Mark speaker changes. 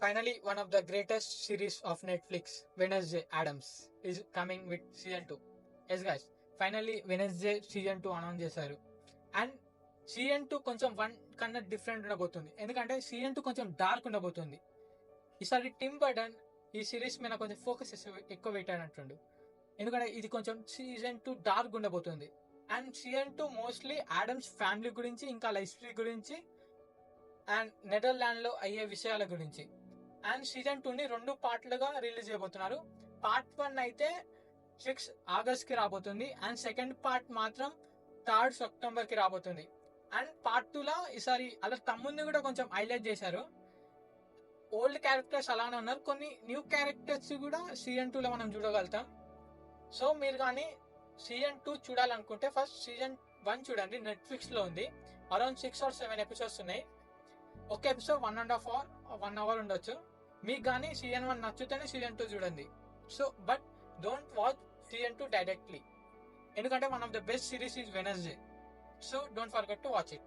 Speaker 1: Finally, one of the greatest series of Netflix, Wednesday Addams, is coming with season 2. Yes, guys. Finally, Wednesday season 2 announce చేశారు. And season 2 కొంచెం 1 కన్నా different ఉండబోతుంది. ఎందుకంటే season 2 కొంచెం dark ఉండబోతుంది. ఈసారి Tim Burton ఈ సిరీస్ మీద కొంచెం ఫోకస్ ఎక్కువ పెట్టానంటుండు. ఎందుకంటే ఇది కొంచెం సీజన్ 2 డార్క్ ఉండబోతుంది. And season 2 mostly Adams family గురించి, ఇంకా లైఫ్ స్టోరీ గురించి, అండ్ నెదర్లాండ్ లో అయ్యే విషయాల గురించి. అండ్ సీజన్ 2 ని 2 పార్ట్లుగా రిలీజ్ చేయబోతున్నారు. పార్ట్ 1 అయితే 6 ఆగస్ట్ కి రాబోతుంది. అండ్ సెకండ్ పార్ట్ మాత్రం 3 సెప్టెంబర్ కి రాబోతుంది. అండ్ పార్ట్ 2 లో ఈసారి అలా తమ్ముని కూడా కొంచెం హైలైట్ చేశారు. ఓల్డ్ క్యారెక్టర్స్ అలానే ఉన్నారు, కొన్ని న్యూ క్యారెక్టర్స్ కూడా సీజన్ 2 లో మనం చూడగలుగుతాం. సో మీరు కానీ సీజన్ 2 చూడాలనుకుంటే ఫస్ట్ సీజన్ 1 చూడండి. నెట్ఫ్లిక్స్ లో ఉంది. అరౌండ్ 6 or 7 ఎపిసోడ్స్ ఉన్నాయి. ఒక ఎపిసోడ్ 1.5 hour 1 hour ఉండొచ్చు. మీకు కానీ సీజన్ 1 నచ్చుతేనే సీజన్ 2 చూడండి. So but don't watch season 2 directly, ఎందుకంటే one of the best series is Wednesday. So don't forget to watch it.